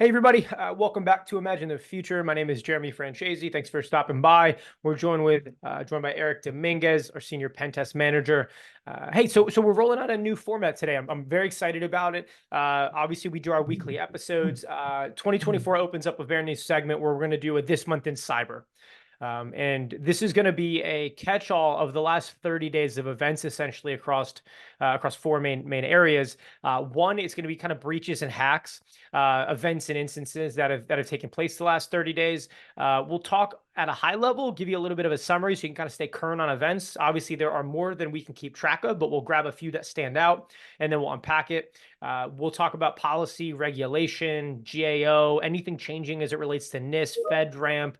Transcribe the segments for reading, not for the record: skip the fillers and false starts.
Hey everybody, welcome back to Imagine the Future. My name is Jeremy Francesi. Thanks for stopping by. We're joined by Eric Dominguez, our senior pen test manager. So we're rolling out a new format today. I'm very excited about it. Obviously, we do our weekly episodes. 2024 opens up a very new segment where we're going to do a This Month in Cyber. And this is going to be a catch-all of the last 30 days of events, essentially across four main areas. One, it's going to be kind of breaches and hacks, events and instances that have taken place the last 30 days. We'll talk at a high level, give you a little bit of a summary so you can kind of stay current on events. Obviously, there are more than we can keep track of, but we'll grab a few that stand out and then we'll unpack it. We'll talk about policy, regulation, GAO, anything changing as it relates to NIST, FedRAMP,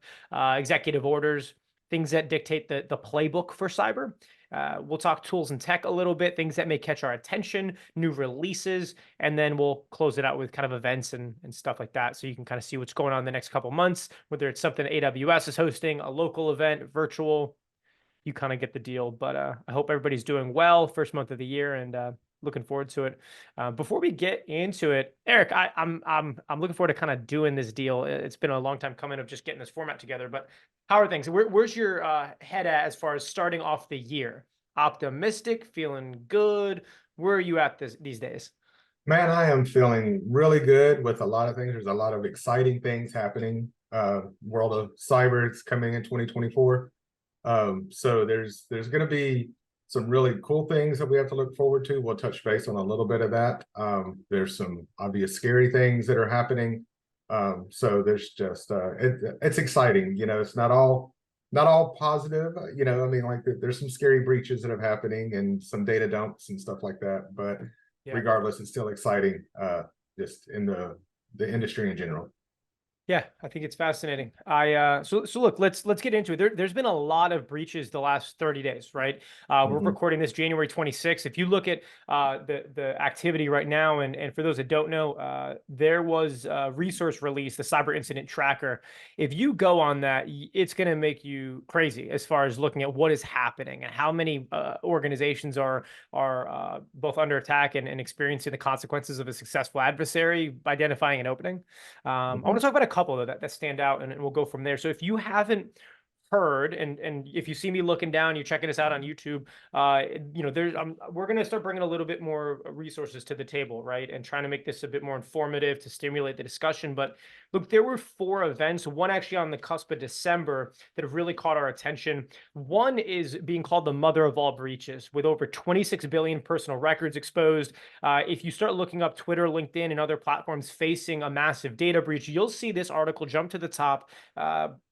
executive orders, things that dictate the playbook for cyber. We'll talk tools and tech a little bit, things that may catch our attention, new releases, and then we'll close it out with kind of events and stuff like that. So you can kind of see what's going on in the next couple months, whether it's something AWS is hosting, a local event, virtual, you kind of get the deal. But I hope everybody's doing well. First month of the year, and looking forward to it. Before we get into it, Eric, I'm looking forward to kind of doing this deal. It's been a long time coming of just getting this format together. But how are things? Where's your head at as far as starting off the year? Optimistic, feeling good. Where are you at these days? Man, I am feeling really good with a lot of things. There's a lot of exciting things happening. World of cyber is coming in 2024. So there's going to be some really cool things that we have to look forward to. We'll touch base on a little bit of that. There's some obvious scary things that are happening. So there's just it's exciting. You know, it's not all positive. You know, I mean, like there's some scary breaches that are happening and some data dumps and stuff like that. But Yeah. regardless, it's still exciting, just in the industry in general. Yeah, I think it's fascinating. So look, let's get into it. There's been a lot of breaches the last 30 days, right? We're Mhm. recording this January 26th. If you look at the activity right now, and for those that don't know, there was a resource release, the Cyber Incident Tracker. If you go on that, it's going to make you crazy as far as looking at what is happening and how many organizations are both under attack and experiencing the consequences of a successful adversary identifying an opening. I want to Mhm. talk about a couple though that stand out, and we'll go from there. So if you haven't heard, and if you see me looking down, you're checking us out on YouTube, there's we're going to start bringing a little bit more resources to the table, right, and trying to make this a bit more informative to stimulate the discussion. But look, there were four events, one actually on the cusp of December, that have really caught our attention. One is being called the mother of all breaches, with over 26 billion personal records exposed. If you start looking up Twitter, LinkedIn, and other platforms facing a massive data breach, you'll see this article jump to the top,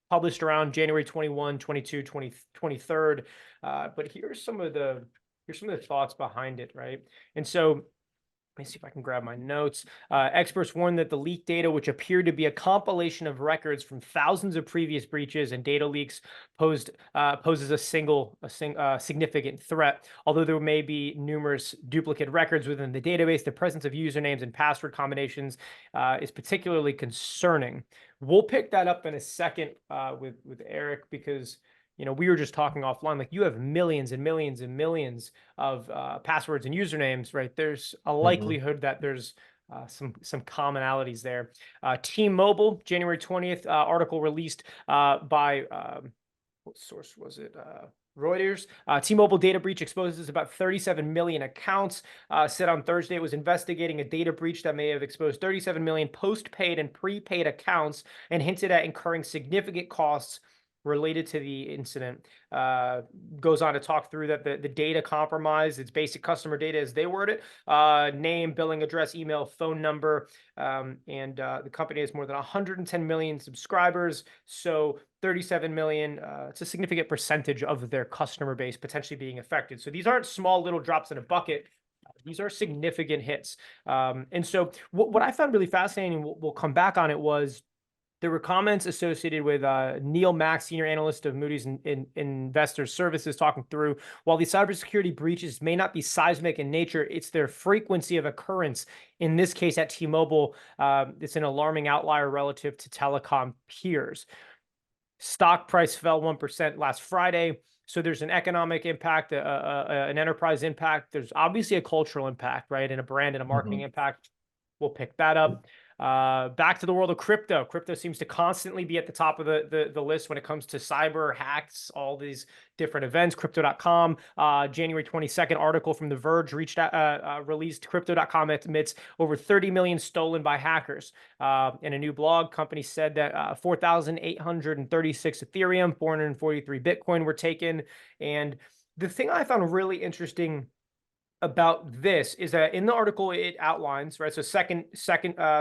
published around January 21, 22, 20, 23rd. But here's some of the thoughts behind it, right? And so let me see if I can grab my notes. Experts warn that the leaked data, which appeared to be a compilation of records from thousands of previous breaches and data leaks, poses a significant threat. Although there may be numerous duplicate records within the database, the presence of usernames and password combinations is particularly concerning. We'll pick that up in a second with Eric, because we were just talking offline, like you have millions and millions and millions of passwords and usernames, right? There's a Mhm. likelihood that there's some commonalities there. T-Mobile, January 20th, article released by, what source was it? Reuters. T-Mobile data breach exposes about 37 million accounts. Said on Thursday it was investigating a data breach that may have exposed 37 million postpaid and prepaid accounts, and hinted at incurring significant costs related to the incident. Goes on to talk through that the data compromised, it's basic customer data as they word it, name, billing address, email, phone number, and the company has more than 110 million subscribers. So 37 million, it's a significant percentage of their customer base potentially being affected. So these aren't small little drops in a bucket. These are significant hits. And so what I found really fascinating, we'll come back on it, was there were comments associated with Neil Mack, senior analyst of Moody's Investor Services, talking through, while these cybersecurity breaches may not be seismic in nature, it's their frequency of occurrence. In this case, at T-Mobile, it's an alarming outlier relative to telecom peers. Stock price fell 1% last Friday. So there's an economic impact, an enterprise impact. There's obviously a cultural impact, right? And a brand and a marketing Mhm. impact. We'll pick that up. Back to the world of crypto. Crypto seems to constantly be at the top of the list when it comes to cyber hacks, all these different events. Crypto.com, January 22nd article from The Verge released Crypto.com admits over 30 million stolen by hackers. In a new blog, company said that 4,836 Ethereum, 443 Bitcoin were taken. And the thing I found really interesting about this is that in the article it outlines, right, so second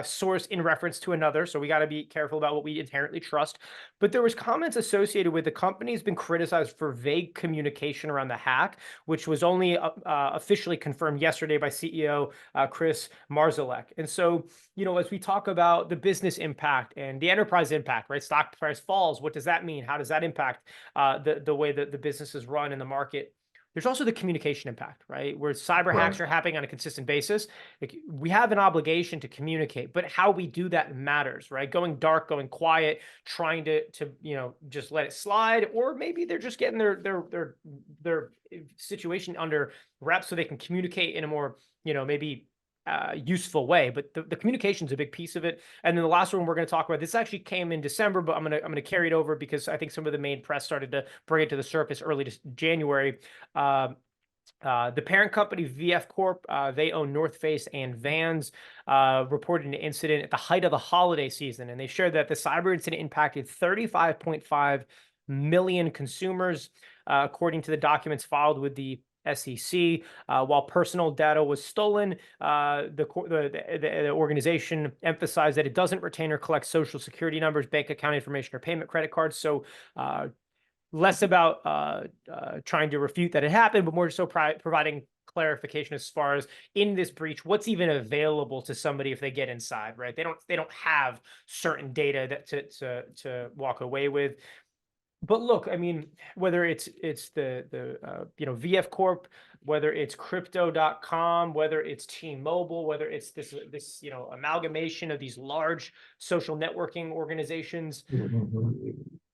source in reference to another, so we got to be careful about what we inherently trust, but there was comments associated with the company's been criticized for vague communication around the hack, which was only officially confirmed yesterday by CEO Chris Marzalek. And so, you know, as we talk about the business impact and the enterprise impact, right, stock price falls, what does that mean? How does that impact the way that the business is run in the market? There's also the communication impact, right? Where cyber hacks are happening on a consistent basis. Like, we have an obligation to communicate, but how we do that matters, right? Going dark, going quiet, trying to you know, just let it slide, or maybe they're just getting their situation under wraps so they can communicate in a more, you know, maybe useful way. But the communication is a big piece of it. And then the last one we're going to talk about, this actually came in December, but I'm gonna carry it over because I think some of the main press started to bring it to the surface early January. The parent company VF Corp, they own North Face and Vans, reported an incident at the height of the holiday season, and they shared that the cyber incident impacted 35.5 million consumers, according to the documents filed with the SEC. While personal data was stolen, the organization emphasized that it doesn't retain or collect social security numbers, bank account information, or payment credit cards. So less about trying to refute that it happened, but more so providing clarification as far as in this breach, what's even available to somebody if they get inside, right? They don't have certain data that to walk away with. But look, I mean, whether it's the you know, VF Corp, whether it's crypto.com, whether it's T-Mobile, whether it's this you know, amalgamation of these large social networking organizations,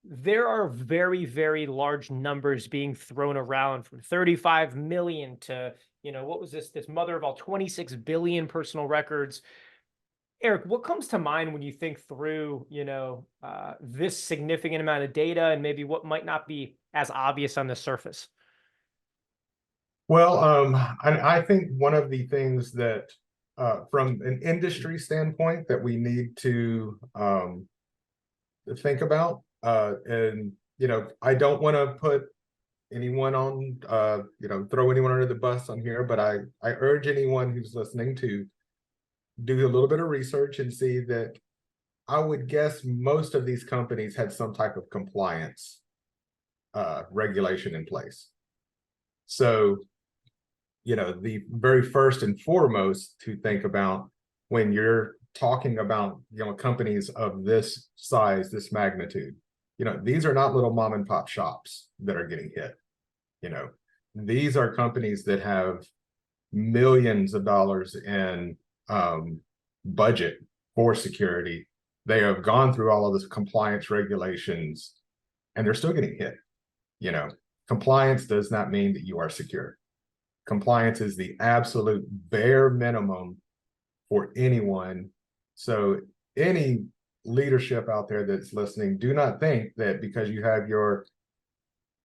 there are very, very large numbers being thrown around, from 35 million to, you know, what was this mother of all 26 billion personal records. Eric, what comes to mind when you think through, you know, this significant amount of data and maybe what might not be as obvious on the surface? Well, I think one of the things that, from an industry standpoint, that we need to think about, and you know, I don't want to put anyone on, you know, throw anyone under the bus on here, but I urge anyone who's listening to do a little bit of research and see that I would guess most of these companies had some type of compliance regulation in place. So, you know, the very first and foremost to think about when you're talking about, you know, companies of this size, this magnitude, you know, these are not little mom and pop shops that are getting hit. You know, these are companies that have millions of dollars in budget for security. They have gone through all of this compliance regulations and they're still getting hit. You know, compliance does not mean that you are secure. Compliance is the absolute bare minimum for anyone. So any leadership out there that's listening, do not think that because you have your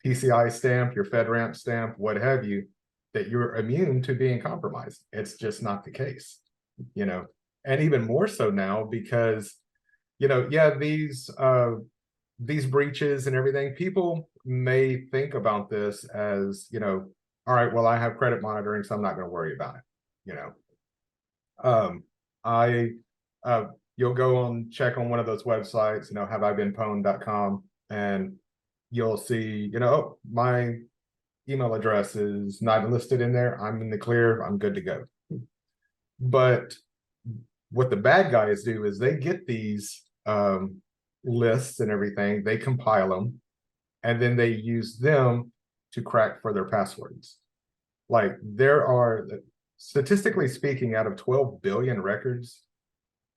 PCI stamp, your FedRAMP stamp, what have you, that you're immune to being compromised. It's just not the case, you know. And even more so now because, you know, yeah, these breaches and everything, people may think about this as, you know, all right, well, I have credit monitoring, so I'm not going to worry about it, you know. You'll go on, check on one of those websites, you know, haveibeenpwned.com, and you'll see, you know, oh, my email address is not listed in there. I'm in the clear. I'm good to go. But what the bad guys do is they get these lists and everything, they compile them, and then they use them to crack for their passwords. Like, there are, statistically speaking, out of 12 billion records,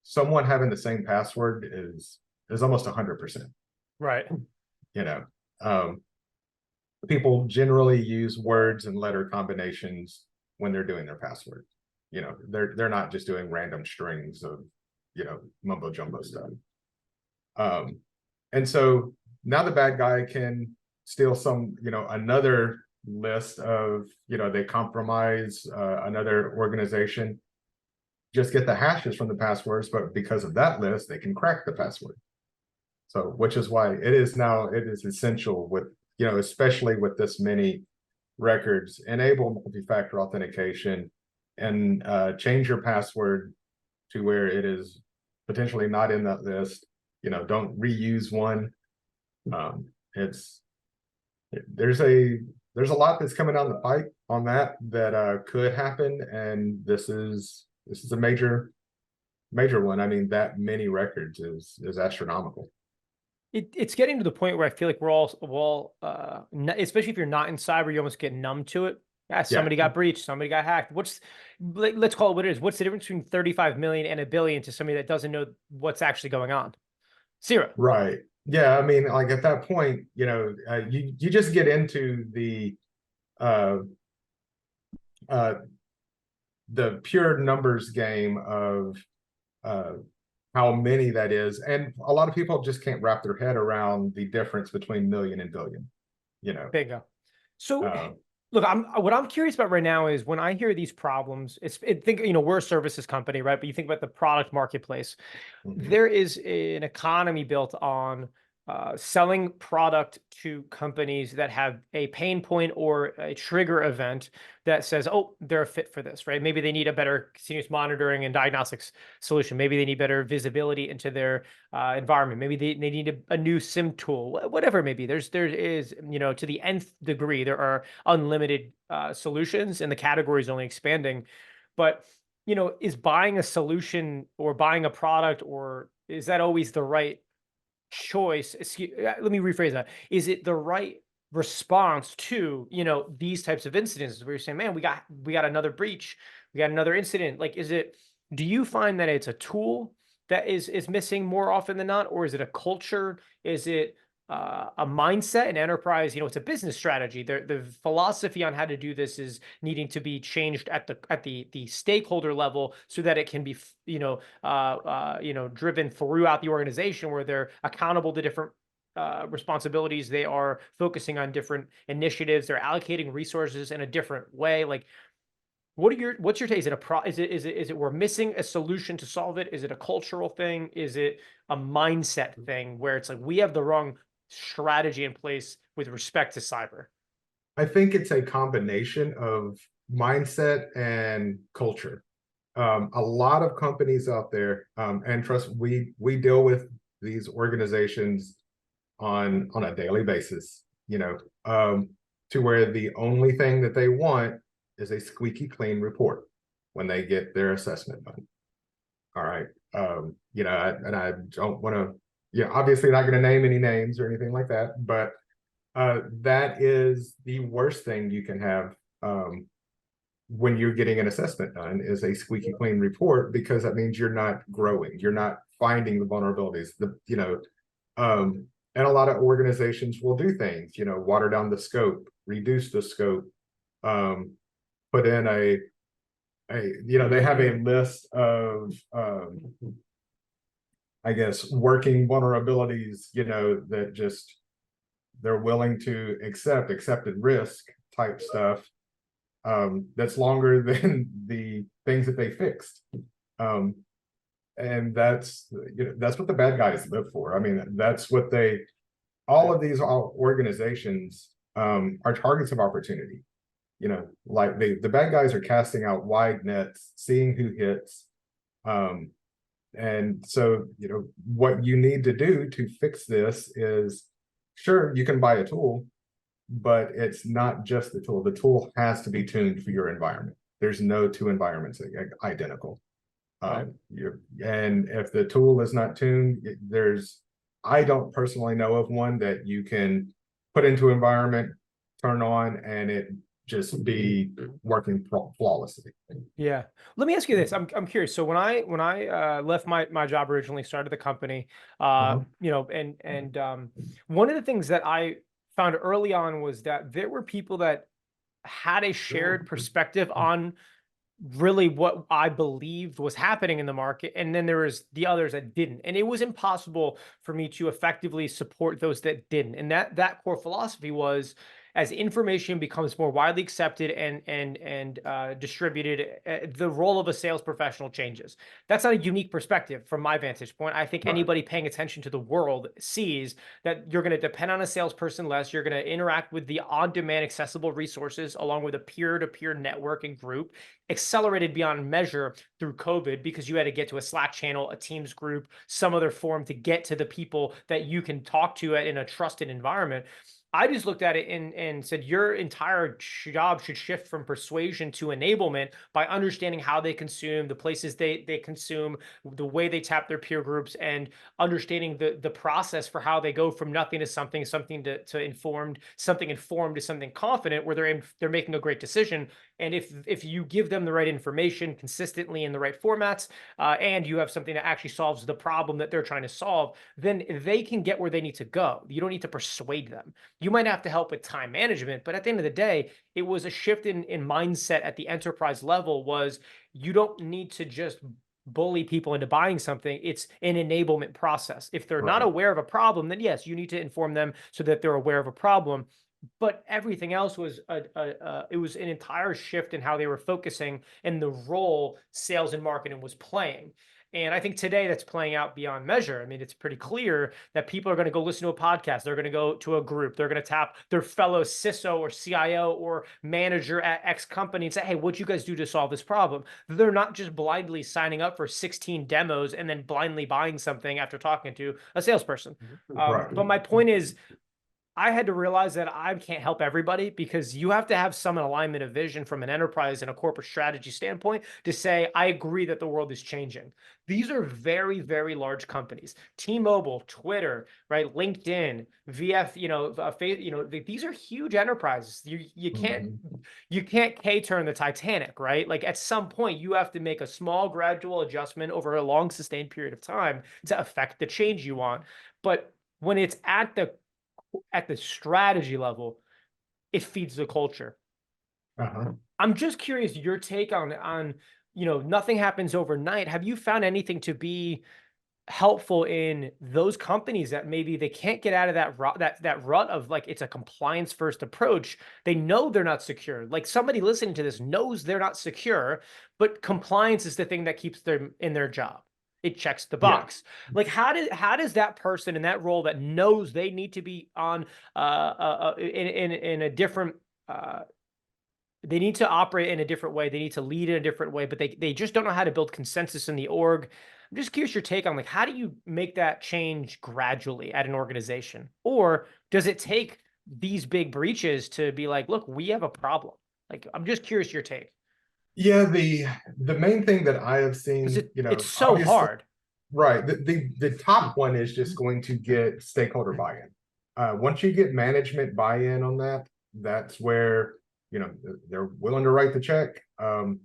someone having the same password is almost 100%. Right. You know, people generally use words and letter combinations when they're doing their password. You know, they're not just doing random strings of mumbo jumbo stuff. And so now the bad guy can steal another list of, they compromise another organization, just get the hashes from the passwords, but because of that list, they can crack the password. So, which is why it is essential with, especially with this many records, enable multi-factor authentication and change your password to where it is potentially not in that list. Don't reuse one. There's a lot that's coming down the pipe on that could happen, and this is a major one. I mean, that many records is astronomical. It's getting to the point where I feel like we're all especially if you're not in cyber, you almost get numb to it. Yeah, somebody got breached, somebody got hacked. Let's call it what it is. What's the difference between 35 million and $1 billion to somebody that doesn't know what's actually going on? Zero. Right. Yeah. I mean, like at that point, you just get into the pure numbers game of how many that is, and a lot of people just can't wrap their head around the difference between million and billion. Bingo. So look, what I'm curious about right now is when I hear these problems, we're a services company, right? But you think about the product marketplace. There is an economy built on selling product to companies that have a pain point or a trigger event that says, oh, they're a fit for this, right?Maybe they need a better continuous monitoring and diagnostics solution. Maybe they need better visibility into their environment. Maybe they need a new SIM tool, whatever it may be. There is, to the nth degree, there are unlimited solutions and the category is only expanding. But, is buying a solution or buying a product, or is that always the right choice? Let me rephrase that. Is it the right response to, these types of incidents where you're saying, man, we got another breach, we got another incident? Like, do you find that it's a tool that is missing more often than not, or is it a culture? Is it a mindset, an enterprise? It's a business strategy. The philosophy on how to do this is needing to be changed at the stakeholder level so that it can be driven throughout the organization, where they're accountable to different responsibilities. They are focusing on different initiatives. They're allocating resources in a different way. Like, what's your take? Is it we're missing a solution to solve it? Is it a cultural thing? Is it a mindset thing where it's like we have the wrong strategy in place with respect to cyber? I think it's a combination of mindset and culture. A lot of companies out there, and trust, we deal with these organizations on a daily basis, to where the only thing that they want is a squeaky clean report when they get their assessment done. All right. And I don't want to, obviously not going to name any names or anything like that, but that is the worst thing you can have when you're getting an assessment done, is a squeaky clean report, because that means you're not growing, you're not finding the vulnerabilities. And a lot of organizations will do things, water down the scope, reduce the scope, put in they have a list of I guess working vulnerabilities, that just they're willing to accepted risk type stuff, that's longer than the things that they fixed. And that's what the bad guys live for. I mean, that's what all of these organizations are targets of opportunity. Like the bad guys are casting out wide nets, seeing who hits. And so, what you need to do to fix this is, sure, you can buy a tool, but it's not just the tool. The tool has to be tuned for your environment. There's no two environments identical. And if the tool is not tuned, I don't personally know of one that you can put into environment, turn on, and it just be working flawlessly. Yeah. Let me ask you this. I'm curious. So when I left my job originally, started the company, and one of the things that I found early on was that there were people that had a shared perspective on really what I believed was happening in the market. And then there was the others that didn't. And it was impossible for me to effectively support those that didn't. And that core philosophy was, as information becomes more widely accepted and distributed, the role of a sales professional changes. That's not a unique perspective from my vantage point. I think Right. anybody paying attention to the world sees that you're going to depend on a salesperson less. You're going to interact with the on-demand accessible resources along with a peer-to-peer network and group, accelerated beyond measure through COVID because you had to get to a Slack channel, a Teams group, some other form to get to the people that you can talk to in a trusted environment. I just looked at it and said, your entire job should shift from persuasion to enablement by understanding how they consume, the places they consume, the way they tap their peer groups, and understanding the process for how they go from nothing to something, to informed, something informed to something confident, where they're making a great decision. And if you give them the right information consistently in the right formats, and you have something that actually solves the problem that they're trying to solve, then they can get where they need to go. You don't need to persuade them. You might have to help with time management, but at the end of the day, it was a shift in mindset at the enterprise level. Was, you don't need to just bully people into buying something. It's an enablement process. If they're not Right. aware of a problem, then yes, you need to inform them so that they're aware of a problem. But everything else was it was an entire shift in how they were focusing and the role sales and marketing was playing. And I think today that's playing out beyond measure. I mean, it's pretty clear that people are going to go listen to a podcast. They're going to go to a group. They're going to tap their fellow CISO or CIO or manager at X company and say, hey, what'd you guys do to solve this problem? They're not just blindly signing up for 16 demos and then blindly buying something after talking to a salesperson. Right. But my point is, I had to realize that I can't help everybody, because you have to have some alignment of vision from an enterprise and a corporate strategy standpoint to say, I agree that the world is changing. These are very, very large companies. T-Mobile, Twitter, right? LinkedIn, VF, these are huge enterprises. You can't Mhm. you can't K-turn the Titanic, right? Like, at some point you have to make a small gradual adjustment over a long sustained period of time to affect the change you want. But when it's at the strategy level, it feeds the culture. Uh-huh. I'm just curious your take on nothing happens overnight. Have you found anything to be helpful in those companies that maybe they can't get out of that rut of, like, it's a compliance first approach? They know they're not secure. Like, somebody listening to this knows they're not secure, but compliance is the thing that keeps them in their job. It checks the Yeah. box. Like, how does that person in that role that knows they need to be on in a different they need to operate in a different way. They need to lead in a different way, but they just don't know how to build consensus in the org. I'm just curious your take on, like, how do you make that change gradually at an organization? Or does it take these big breaches to be like, look, we have a problem? Like, I'm just curious your take, Yeah, the main thing that I have because seen, it's so obviously, hard. right. The top one is just going to get stakeholder buy-in. Once you get management buy-in on that, that's where, they're willing to write the check. You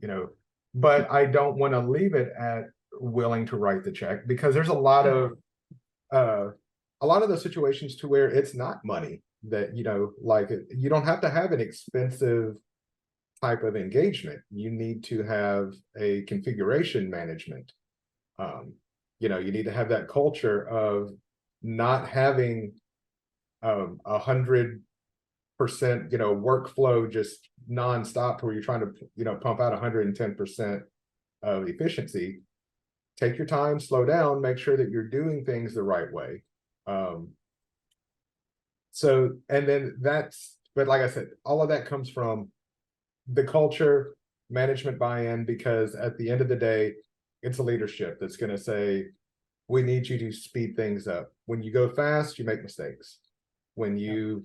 know, but I don't want to leave it at willing to write the check, because there's uh a lot of those situations to where it's not money that, like, you don't have to have an expensive type of engagement. You need to have a configuration management. You need to have that culture of not having 100% workflow just nonstop, where you're trying to pump out 110% of efficiency. Take your time, slow down, make sure that you're doing things the right way. um and then but like I said, all of that comes from the culture, management buy-in, because at the end of the day, it's a leadership that's going to say, we need you to speed things up. When you go fast, you make mistakes. When you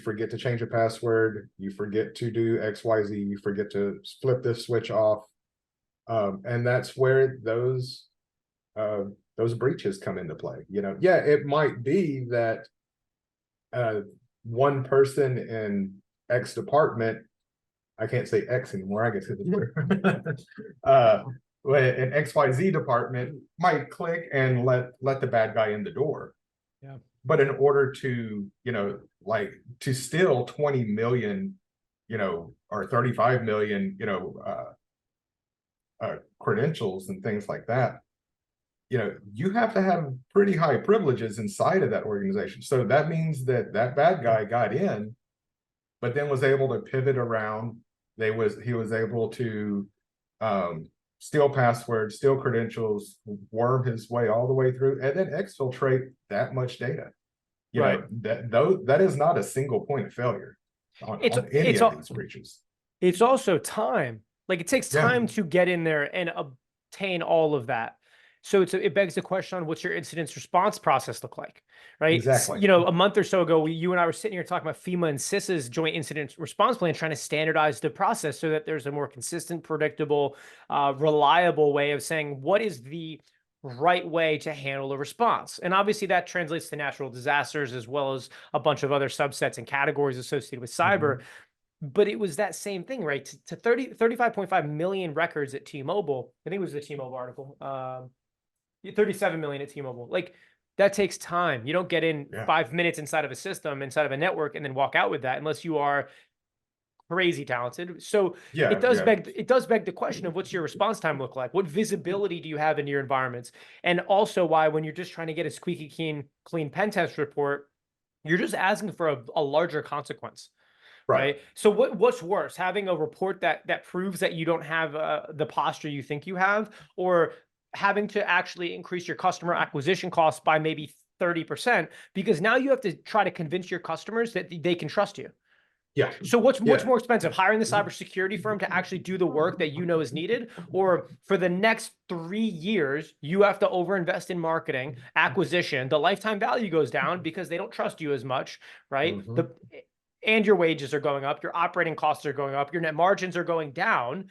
forget to change a password, you forget to do XYZ, you forget to flip this switch off. And that's where those breaches come into play. Yeah, it might be that one person in X department, I can't say X anymore, I guess it's an XYZ department might click and let the bad guy in the door. Yeah. But in order to, like, to steal 20 million or 35 million, credentials and things like that, you have to have pretty high privileges inside of that organization. So that means that that bad guy got in, but then was able to pivot around. He was able to steal passwords, steal credentials, worm his way all the way through, and then exfiltrate that much data. Right. That is not a single point of failure on any of these breaches. It's also time. Like it takes Yeah, time to get in there and obtain all of that. So it begs the question on what's your incident response process look like, right? exactly. A month or so ago, you and I were sitting here talking about FEMA and CISA's joint incident response plan, trying to standardize the process so that there's a more consistent, predictable, reliable way of saying what is the right way to handle a response. And obviously that translates to natural disasters as well as a bunch of other subsets and categories associated with cyber. But it was that same thing, right? To 35.5 million records at T-Mobile. I think it was the T-Mobile article. 37 million at T-Mobile. Like that takes time. You don't get in 5 minutes inside of a system, inside of a network, and then walk out with that unless you are crazy talented. So it does beg the question of what's your response time look like? What visibility do you have in your environments? And also why when you're just trying to get a squeaky clean pen test report, you're just asking for a larger consequence. Right. So what's worse, having a report that proves that you don't have the posture you think you have, or having to actually increase your customer acquisition costs by maybe 30%, because now you have to try to convince your customers that they can trust you. Yeah. So what's more expensive, hiring the cybersecurity firm to actually do the work that you know is needed, or for the next 3 years, you have to overinvest in marketing, acquisition, the lifetime value goes down because they don't trust you as much, right? And your wages are going up, your operating costs are going up, your net margins are going down.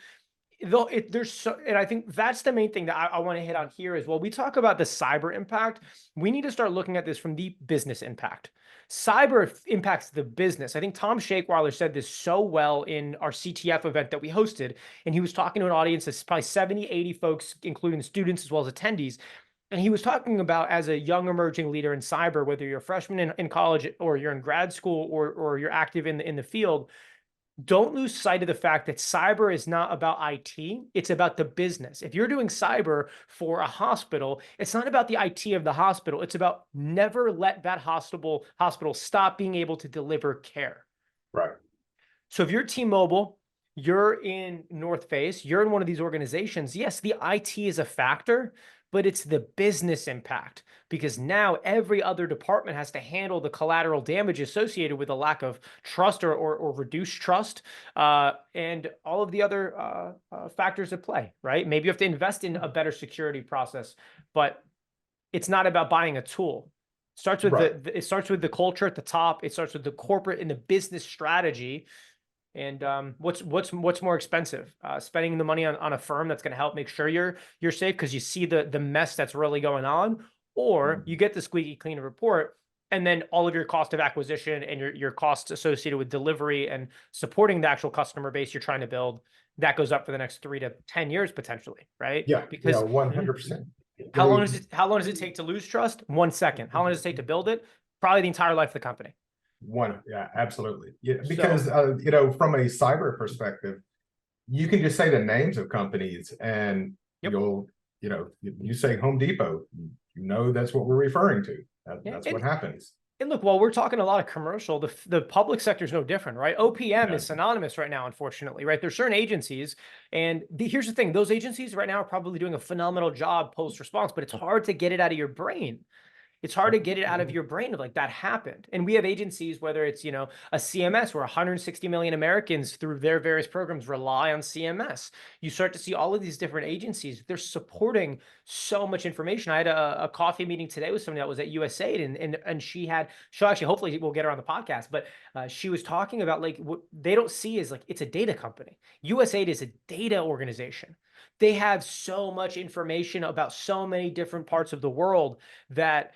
Though and I think that's the main thing that I want to hit on here as well. We talk about the cyber impact. We need to start looking at this from the business impact. Cyber impacts the business. I think Tom Shakeweiler said this so well in our CTF event that we hosted. And he was talking to an audience that's probably 70, 80 folks, including students as well as attendees. And he was talking about, as a young emerging leader in cyber, whether you're a freshman in college or you're in grad school or you're active in the field, don't lose sight of the fact that cyber is not about IT. It's about the business. If you're doing cyber for a hospital, it's not about the IT of the hospital. It's about never let that hospital stop being able to deliver care. Right. So if you're T-Mobile, you're in North Face, you're in one of these organizations, yes, the IT is a factor, but it's the business impact, because now every other department has to handle the collateral damage associated with a lack of trust or reduced trust, and all of the other factors at play, right? Maybe you have to invest in a better security process, but it's not about buying a tool. It starts with it starts with the culture at the top. It starts with the corporate and the business strategy. And what's more expensive? Spending the money on a firm that's going to help make sure you're safe because you see the mess that's really going on, or you get the squeaky clean report, and then all of your cost of acquisition and your costs associated with delivery and supporting the actual customer base you're trying to build, that goes up for the next 3 to 10 years potentially, right? Yeah, Because 100%. how long does it take to lose trust? 1 second. How long does it take to build it? Probably the entire life of the company. Yeah, absolutely. Yeah, because from a cyber perspective, you can just say the names of companies and you say Home Depot, that's what we're referring to. That's what happens. And look, while we're talking a lot of commercial, the public sector is no different, right? OPM is synonymous right now, unfortunately, right? There's certain agencies, and here's the thing: those agencies right now are probably doing a phenomenal job post-response, but it's hard to get it out of your brain. It's hard to get it out of your brain of like that happened. And we have agencies, whether it's, a CMS where 160 million Americans through their various programs rely on CMS. You start to see all of these different agencies. They're supporting so much information. I had a coffee meeting today with somebody that was at USAID, and she'll actually, hopefully we'll get her on the podcast, but she was talking about like what they don't see is like, it's a data company. USAID is a data organization. They have so much information about so many different parts of the world that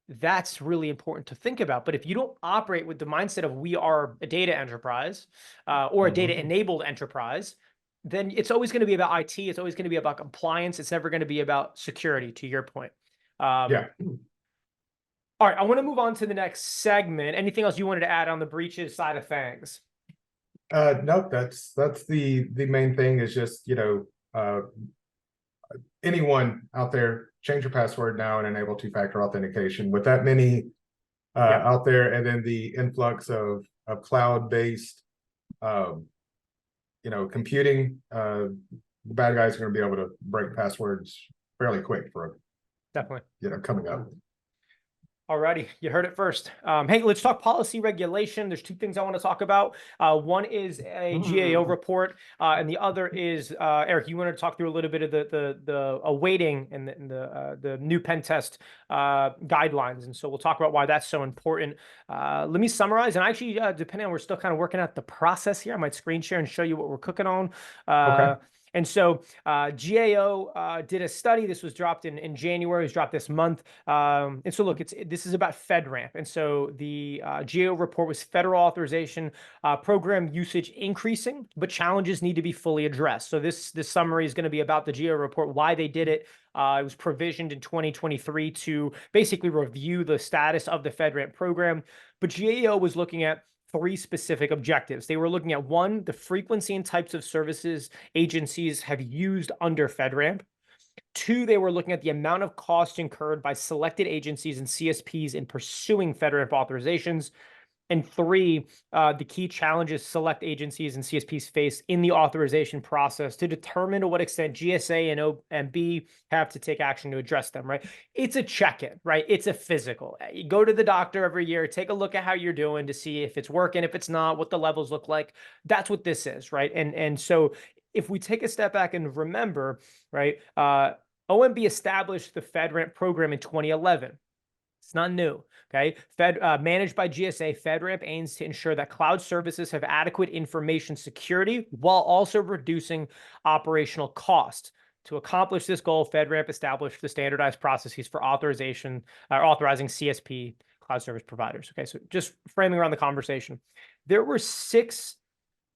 that's really important to think about. But if you don't operate with the mindset of we are a data enterprise or a data enabled enterprise, then it's always going to be about IT. It's always going to be about compliance. It's never going to be about security, to your point. All right, I want to move on to the next segment. Anything else you wanted to add on the breaches side of things? Nope, that's the main thing is just, anyone out there, change your password now and enable two-factor authentication. With that many Yep, out there, and then the influx of cloud-based computing, bad guys are going to be able to break passwords fairly quick for definitely. coming up. Alrighty, you heard it first. Hey, let's talk policy regulation. There's two things I want to talk about. One is a GAO report, and the other is Eric. You want to talk through a little bit of the awaiting and the new pen test guidelines, and so we'll talk about why that's so important. Let me summarize, and actually, depending on we're still kind of working out the process here, I might screen share and show you what we're cooking on. Okay. And so GAO did a study. This was dropped in January. It was dropped this month. And so look, this is about FedRAMP. And so the GAO report was federal authorization program usage increasing, but challenges need to be fully addressed. So this summary is going to be about the GAO report, why they did it. It was provisioned in 2023 to basically review the status of the FedRAMP program. But GAO was looking at three specific objectives. They were looking at one, the frequency and types of services agencies have used under FedRAMP. Two, they were looking at the amount of cost incurred by selected agencies and CSPs in pursuing FedRAMP authorizations. And three, the key challenges select agencies and CSPs face in the authorization process to determine to what extent GSA and OMB have to take action to address them, right? It's a check-in, right? It's a physical. You go to the doctor every year, take a look at how you're doing to see if it's working, if it's not, what the levels look like. That's what this is, right? And so if we take a step back and remember, right, OMB established the FedRAMP program in 2011. It's not new, okay? Managed by GSA, FedRAMP aims to ensure that cloud services have adequate information security while also reducing operational cost. To accomplish this goal, FedRAMP established the standardized processes for authorizing CSP cloud service providers. Okay, so just framing around the conversation, there were 6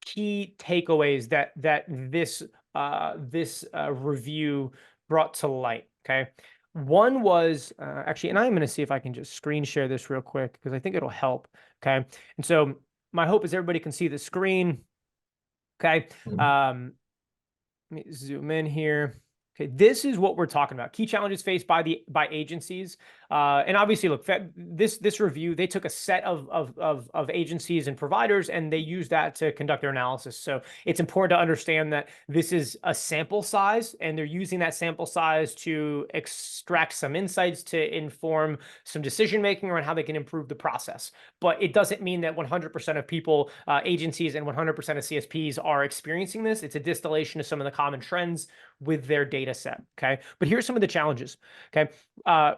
key takeaways that this review brought to light. Okay. One was actually, and I'm going to see if I can just screen share this real quick because I think it'll help. Okay. And so my hope is everybody can see the screen. Okay. Let me zoom in here. Okay, this is what we're talking about. Key challenges faced by agencies, and obviously, look, this review, they took a set of agencies and providers, and they used that to conduct their analysis. So it's important to understand that this is a sample size, and they're using that sample size to extract some insights to inform some decision making around how they can improve the process. But it doesn't mean that 100% of people, agencies, and 100% of CSPs are experiencing this. It's a distillation of some of the common trends with their data set. Okay. But here's some of the challenges. Okay.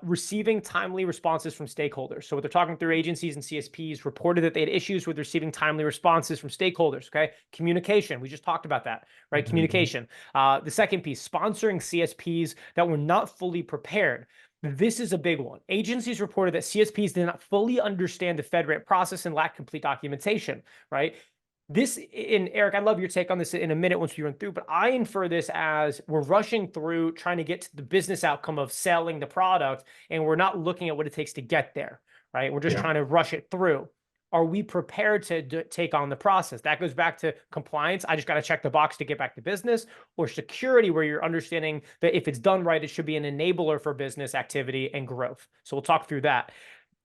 Receiving timely responses from stakeholders. So what they're talking through, agencies and CSPs reported that they had issues with receiving timely responses from stakeholders. Okay. Communication. We just talked about that, right? Communication. The second piece, sponsoring CSPs that were not fully prepared. This is a big one. Agencies reported that CSPs did not fully understand the FedRAMP process and lacked complete documentation, right? This, and Eric, I'd love your take on this in a minute once we run through, but I infer this as we're rushing through trying to get to the business outcome of selling the product, and we're not looking at what it takes to get there, right? We're just trying to rush it through. Are we prepared to take on the process? That goes back to compliance. I just got to check the box to get back to business, or security, where you're understanding that if it's done right, it should be an enabler for business activity and growth. So we'll talk through that.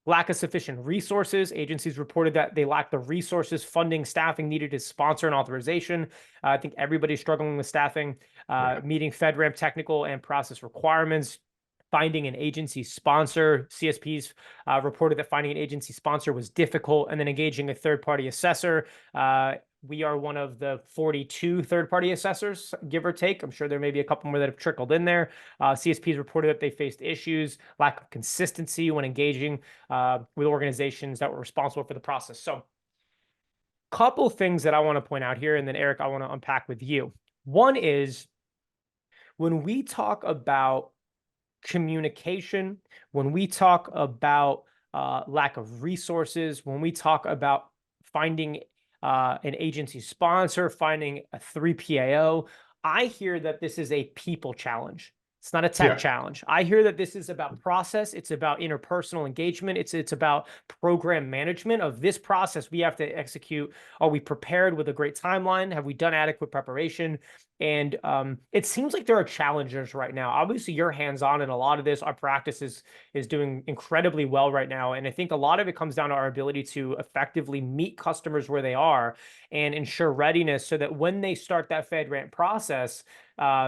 Lack of sufficient resources. Agencies reported that they lack the resources, funding, staffing needed to sponsor an authorization. I think everybody's struggling with staffing, meeting FedRAMP technical and process requirements. Finding an agency sponsor. CSPs reported that finding an agency sponsor was difficult, and then engaging a third-party assessor. We are one of the 42 third-party assessors, give or take. I'm sure there may be a couple more that have trickled in there. CSPs reported that they faced issues, lack of consistency when engaging with organizations that were responsible for the process. So, couple things that I want to point out here, and then Eric, I want to unpack with you. One is when we talk about communication, when we talk about lack of resources, when we talk about finding an agency sponsor, finding a 3PAO, I hear that this is a people challenge. It's not a tech Yeah. challenge. I hear that this is about process. It's about interpersonal engagement. It's about program management of this process we have to execute. Are we prepared with a great timeline? Have we done adequate preparation? And it seems like there are challenges right now. Obviously, you're hands-on in a lot of this. Our practice is doing incredibly well right now. And I think a lot of it comes down to our ability to effectively meet customers where they are and ensure readiness so that when they start that FedRAMP process,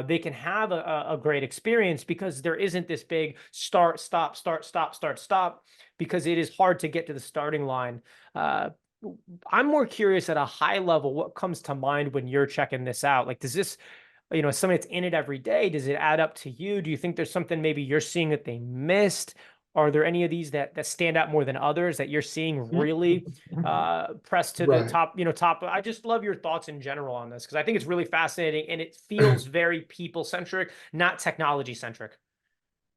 they can have a great experience because there isn't this big start, stop, start, stop, start, stop, because it is hard to get to the starting line. I'm more curious at a high level, what comes to mind when you're checking this out? Like, does this, somebody that's in it every day, does it add up to you? Do you think there's something maybe you're seeing that they missed? Are there any of these that stand out more than others that you're seeing really press to the Right. top, top? I just love your thoughts in general on this because I think it's really fascinating and it feels very people centric, not technology centric.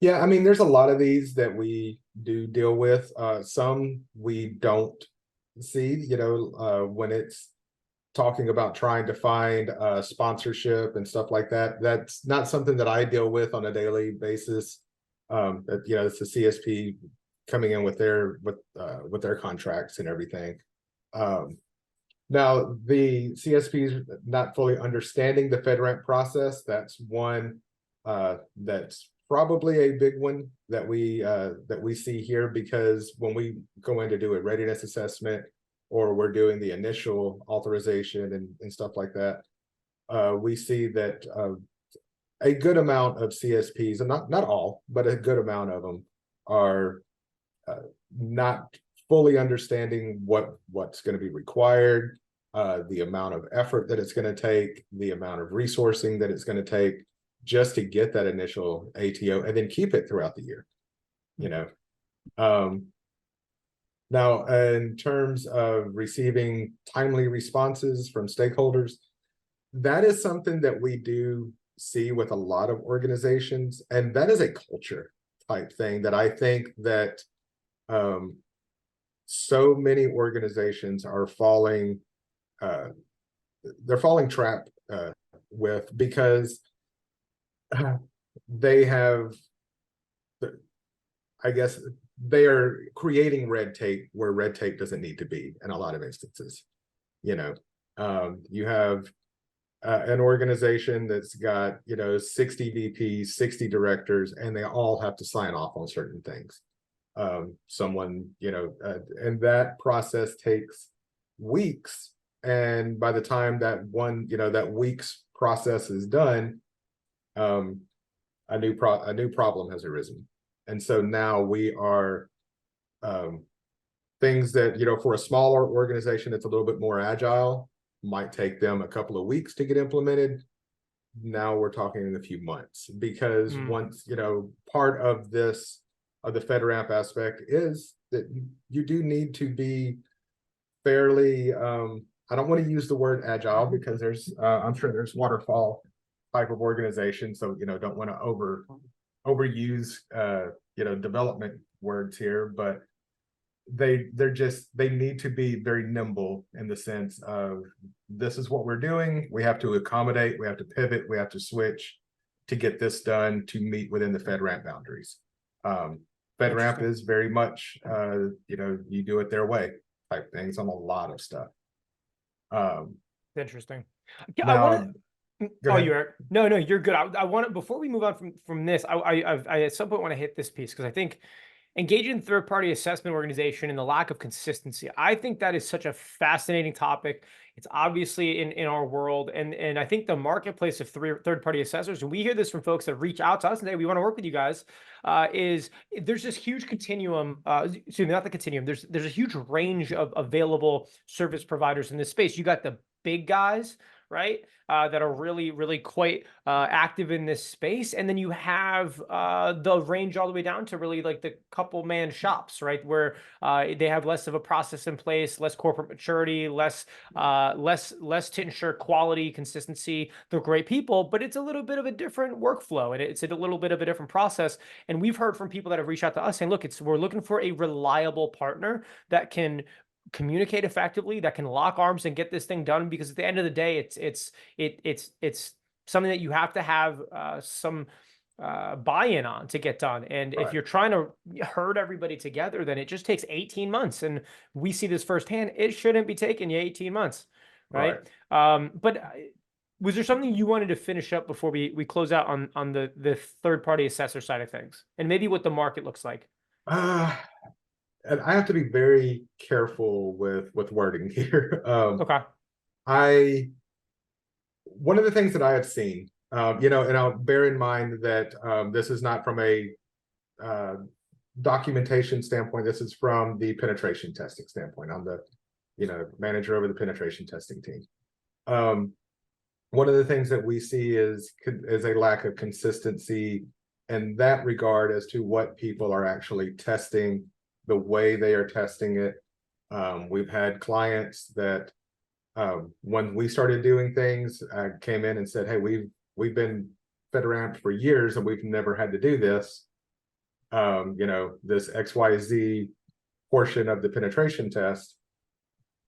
Yeah, I mean, there's a lot of these that we do deal with. Some we don't see, when it's talking about trying to find sponsorship and stuff like that. That's not something that I deal with on a daily basis. It's the CSP coming in with their contracts and everything. Um, Now the CSPs not fully understanding the FedRAMP process. That's one that's probably a big one that we see here, because when we go in to do a readiness assessment or we're doing the initial authorization and stuff like that, we see that a good amount of CSPs, and not all, but a good amount of them are not fully understanding what's going to be required, the amount of effort that it's going to take, the amount of resourcing that it's going to take just to get that initial ATO and then keep it throughout the year. Um, Now, in terms of receiving timely responses from stakeholders, that is something that we do see with a lot of organizations, and that is a culture type thing that I think that so many organizations are falling they're falling trap with, because they have, I guess, they are creating red tape where red tape doesn't need to be in a lot of instances. You have an organization that's got 60 VPs, 60 directors, and they all have to sign off on certain things. And that process takes weeks, and by the time that week's process is done, a new problem has arisen. And so now we are things that for a smaller organization, it's a little bit more agile, might take them a couple of weeks to get implemented. Now we're talking in a few months, because once part of this, of the FedRAMP aspect, is that you do need to be fairly I don't want to use the word agile, because I'm sure there's waterfall type of organization, so don't want to overuse development words here, but they need to be very nimble in the sense of, this is what we're doing, we have to accommodate, we have to pivot, we have to switch to get this done to meet within the FedRAMP boundaries. FedRAMP is very much you do it their way type things on a lot of stuff. Interesting. Yeah, I want Now, to. go Oh, ahead. you're no, you're good. I want to, before we move on from this, I at some point want to hit this piece because I think engaging third-party assessment organization and the lack of consistency. I think that is such a fascinating topic. It's obviously in our world, and I think the marketplace of third-party assessors, and we hear this from folks that reach out to us and say, we want to work with you guys, is there's this huge continuum, excuse me, not the continuum, there's a huge range of available service providers in this space. You got the big guys, right? That are really, really quite active in this space. And then you have the range all the way down to really like the couple man shops, right? Where they have less of a process in place, less corporate maturity, less to ensure quality, consistency. They're great people, but it's a little bit of a different workflow and it's a little bit of a different process. And we've heard from people that have reached out to us saying, look, we're looking for a reliable partner that can communicate effectively, that can lock arms and get this thing done, because at the end of the day, it's something that you have to have some buy-in on to get done. And if Right. you're trying to herd everybody together, then it just takes 18 months. And we see this firsthand. It shouldn't be taking you 18 months, Right. right? But was there something you wanted to finish up before we close out on the third-party assessor side of things, and maybe what the market looks like? Uh, and I have to be very careful with wording here. Okay. I One of the things that I have seen, and I'll bear in mind that this is not from a uh, documentation standpoint. This is from the penetration testing standpoint. I'm the, manager over the penetration testing team. Um, One of the things that we see is a lack of consistency in that regard as to what people are actually testing, the way they are testing it. We've had clients that when we started doing things, I came in and said, "Hey, we've been FedRAMP for years and we've never had to do this. This XYZ portion of the penetration test."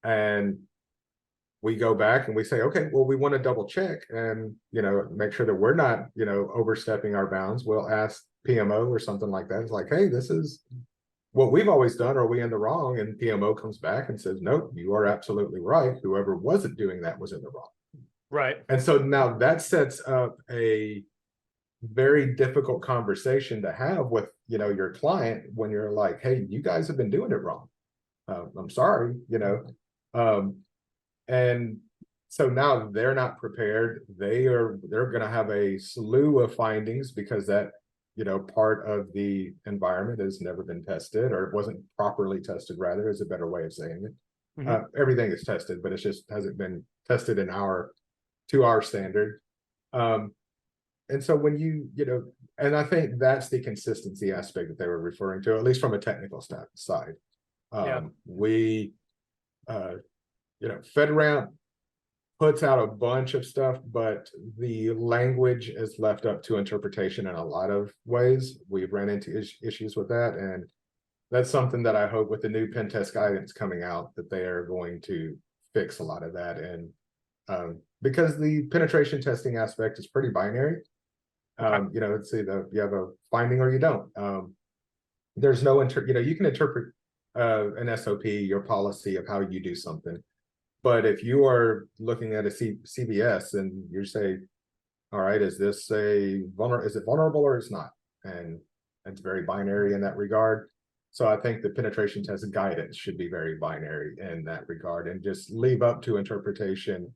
And we go back and we say, "Okay, well, we want to double check and make sure that we're not overstepping our bounds." We'll ask PMO or something like that. It's like, "Hey, this is what we've always done. Are we in the wrong?" And PMO comes back and says, "Nope, you are absolutely right. Whoever wasn't doing that was in the wrong." Right. And so now that sets up a very difficult conversation to have with your client when you're like, "Hey, you guys have been doing it wrong. I'm sorry." And so now they're not prepared. They're going to have a slew of findings because that part of the environment has never been tested, or it wasn't properly tested, rather, is a better way of saying it. Everything is tested, but it just hasn't been tested to our standard. And so when and I think that's the consistency aspect that they were referring to, at least from a technical side. Yeah. We FedRAMP puts out a bunch of stuff, but the language is left up to interpretation in a lot of ways. We've ran into issues with that, and that's something that I hope with the new pen test guidance coming out that they are going to fix a lot of that. And because the penetration testing aspect is pretty binary, it's either you have a finding or you don't. There's no you can interpret an SOP, your policy of how you do something. But if you are looking at a CVS and you say, "All right, is this is it vulnerable or it's not?" And it's very binary in that regard. So I think the penetration test guidance should be very binary in that regard and just leave up to interpretation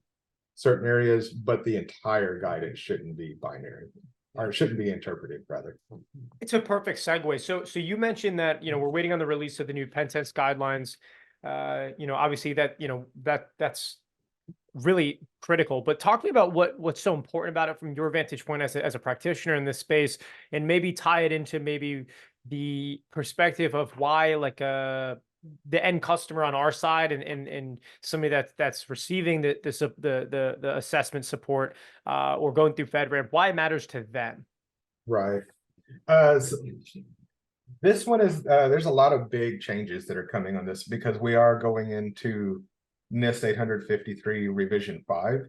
certain areas, but the entire guidance shouldn't be binary, or shouldn't be interpreted, rather. It's a perfect segue. So you mentioned that, we're waiting on the release of the new pen test guidelines. Obviously that's really critical, but talk to me about what's so important about it from your vantage point as a practitioner in this space, and maybe tie it into maybe the perspective of why the end customer on our side and somebody that's receiving the assessment support or going through FedRAMP, why it matters to them. Right. So this one is there's a lot of big changes that are coming on this because we are going into NIST 853 revision 5.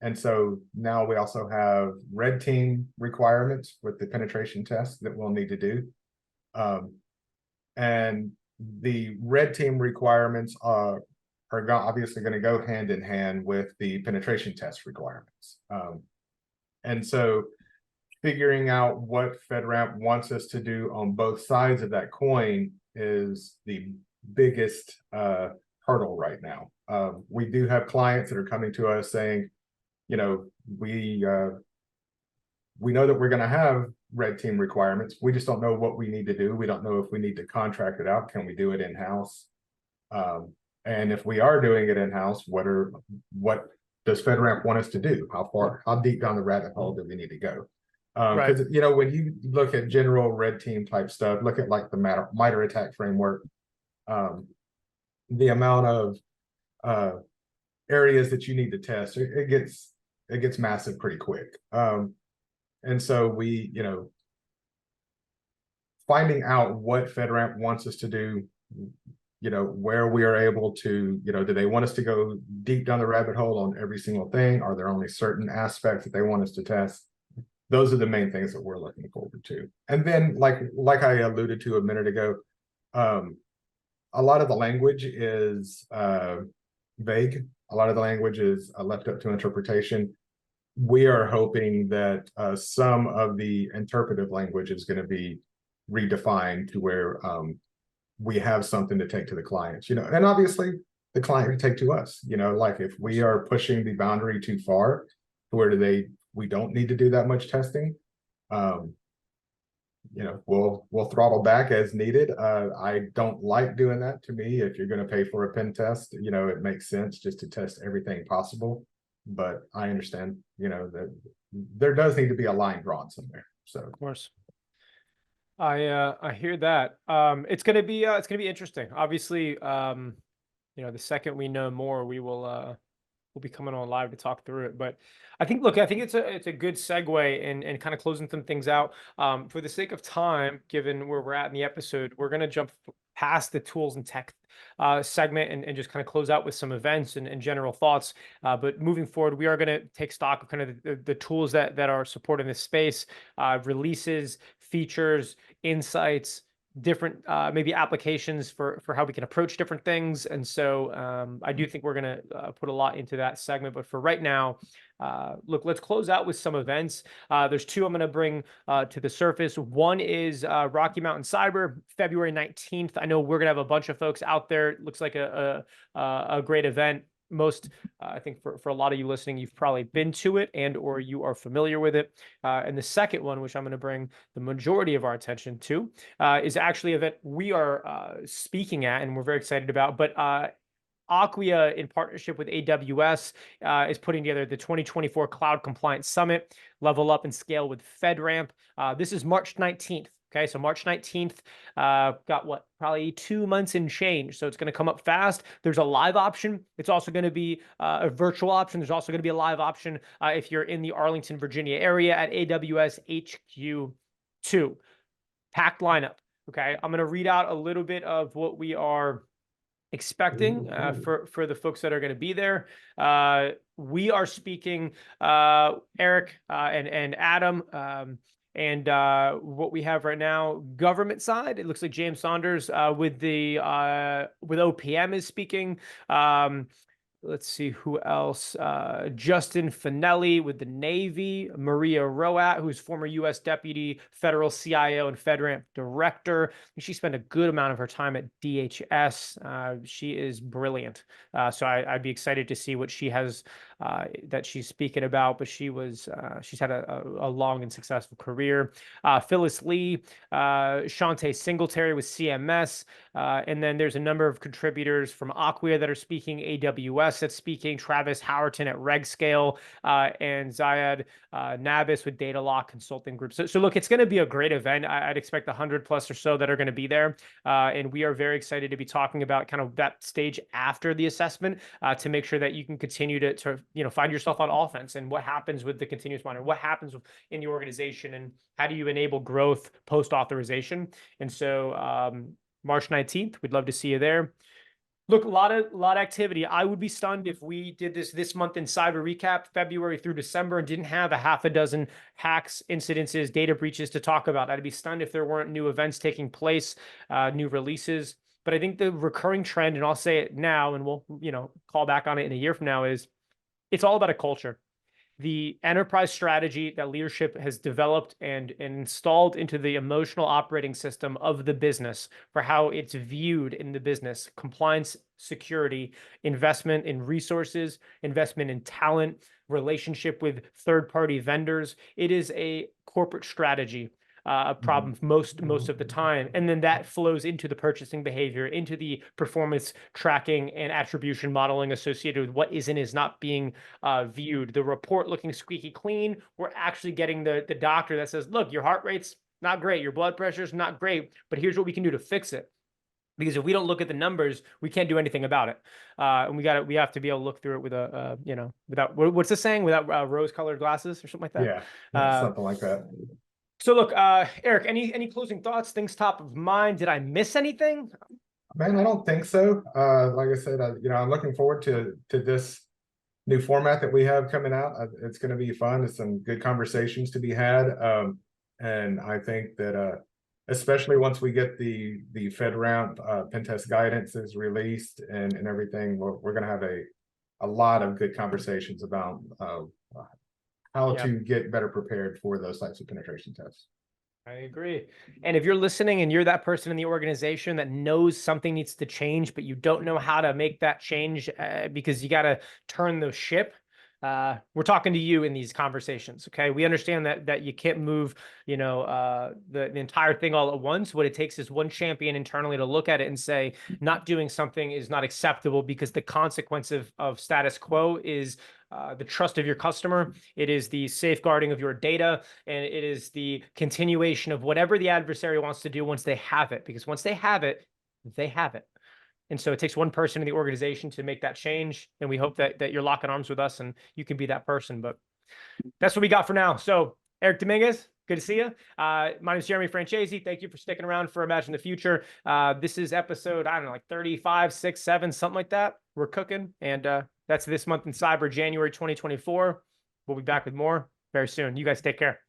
And so now we also have red team requirements with the penetration test that we'll need to do. And the red team requirements are obviously going to go hand in hand with the penetration test requirements. And so figuring out what FedRAMP wants us to do on both sides of that coin is the biggest hurdle right now. We do have clients that are coming to us saying, we know that we're going to have red team requirements. We just don't know what we need to do. We don't know if we need to contract it out. Can we do it in-house? And if we are doing it in-house, what does FedRAMP want us to do? How deep down the rabbit hole do we need to go? Because when you look at general red team type stuff, look at like the MITRE attack framework, the amount of areas that you need to test, it gets massive pretty quick. And so we, finding out what FedRAMP wants us to do, where we are able to, do they want us to go deep down the rabbit hole on every single thing? Are there only certain aspects that they want us to test? those are the main things that we're looking forward to. And then, like I alluded to a minute ago, a lot of the language is vague. A lot of the language is left up to interpretation. We are hoping that some of the interpretive language is going to be redefined to where we have something to take to the clients, and obviously the client can take to us, like if we are pushing the boundary too far to where we don't need to do that much testing, we'll throttle back as needed. I don't like doing that. To me, if you're going to pay for a pen test, it makes sense just to test everything possible. But I understand, that there does need to be a line drawn somewhere. So of course, I hear that. It's gonna be interesting. Obviously, the second we know more, we'll be coming on live to talk through it. But I think it's a good segue and kind of closing some things out. For the sake of time, given where we're at in the episode, we're gonna jump past the tools and tech segment and just kind of close out with some events and general thoughts. But moving forward, we are going to take stock of kind of the tools that are supporting this space, releases, features, insights, different maybe applications for how we can approach different things. And so I do think we're going to put a lot into that segment. But for right now, look, let's close out with some events. There's two I'm going to bring to the surface. One is Rocky Mountain Cyber, February 19th. I know we're going to have a bunch of folks out there. It looks like a great event. I think for a lot of you listening, you've probably been to it and or you are familiar with it. And the second one, which I'm going to bring the majority of our attention to, is actually an event we are speaking at and we're very excited about. But Acquia, in partnership with AWS, is putting together the 2024 Cloud Compliance Summit, Level Up and Scale with FedRAMP. This is March 19th. Okay, so March 19th, got what, probably 2 months and change. So it's going to come up fast. There's a live option. It's also going to be a virtual option. There's also going to be a live option if you're in the Arlington, Virginia area at AWS HQ2. Packed lineup. Okay, I'm going to read out a little bit of what we are expecting for the folks that are going to be there. We are speaking Eric and Adam. And what we have right now, government side, it looks like James Saunders with OPM is speaking. Let's see who else. Justin Finelli with the Navy. Maria Roat, who's former U.S. Deputy Federal CIO and FedRAMP Director. She spent a good amount of her time at DHS. She is brilliant. So I'd be excited to see what she has that she's speaking about. But she's had a long and successful career. Phyllis Lee, Shantae Singletary with CMS. And then there's a number of contributors from Acquia that are speaking, AWS that's speaking, Travis Howerton at RegScale, and Zayed Nabis with Data Lock Consulting Group. So look, it's going to be a great event. I'd expect 100 plus or so that are going to be there. And we are very excited to be talking about kind of that stage after the assessment to make sure that you can continue to find yourself on offense and what happens with the continuous monitoring, what happens in the organization, and how do you enable growth post-authorization. And so March 19th, we'd love to see you there. Look, a lot of activity. I would be stunned if we did this month in Cyber Recap, February through December, and didn't have a half a dozen hacks, incidences, data breaches to talk about. I'd be stunned if there weren't new events taking place, new releases. But I think the recurring trend, and I'll say it now, and we'll call back on it in a year from now, is it's all about a culture. The enterprise strategy that leadership has developed and installed into the emotional operating system of the business for how it's viewed in the business, compliance, security, investment in resources, investment in talent, relationship with third-party vendors. It is a corporate strategy problem most of the time. And then that flows into the purchasing behavior, into the performance tracking and attribution modeling associated with what is and is not being viewed. The report looking squeaky clean, we're actually getting the doctor that says, look, your heart rate's not great, your blood pressure's not great, but here's what we can do to fix it. Because if we don't look at the numbers, we can't do anything about it. And we have to be able to look through it with without, what's the saying? Without rose-colored glasses or something like that? Yeah, something like that. So look, Eric, any closing thoughts, things top of mind? Did I miss anything? Man, I don't think so. Like I said, I'm looking forward to this new format that we have coming out. It's going to be fun. There's some good conversations to be had. And I think that especially once we get the FedRAMP pen test guidance is released and everything, we're going to have a lot of good conversations about how to get better prepared for those types of penetration tests. I agree. And if you're listening and you're that person in the organization that knows something needs to change, but you don't know how to make that change because you got to turn the ship, we're talking to you in these conversations. Okay. We understand that you can't move, the entire thing all at once. What it takes is one champion internally to look at it and say, not doing something is not acceptable because the consequence of status quo is the trust of your customer. It is the safeguarding of your data, and it is the continuation of whatever the adversary wants to do once they have it, because once they have it, they have it. And so it takes one person in the organization to make that change. And we hope that you're locking arms with us and you can be that person. But that's what we got for now. So Eric Dominguez, good to see you. My name is Jeremy Francesi. Thank you for sticking around for Imagine the Future. This is episode, I don't know, like 35, 6, 7, something like that. We're cooking. And that's this month in cyber, January 2024. We'll be back with more very soon. You guys take care.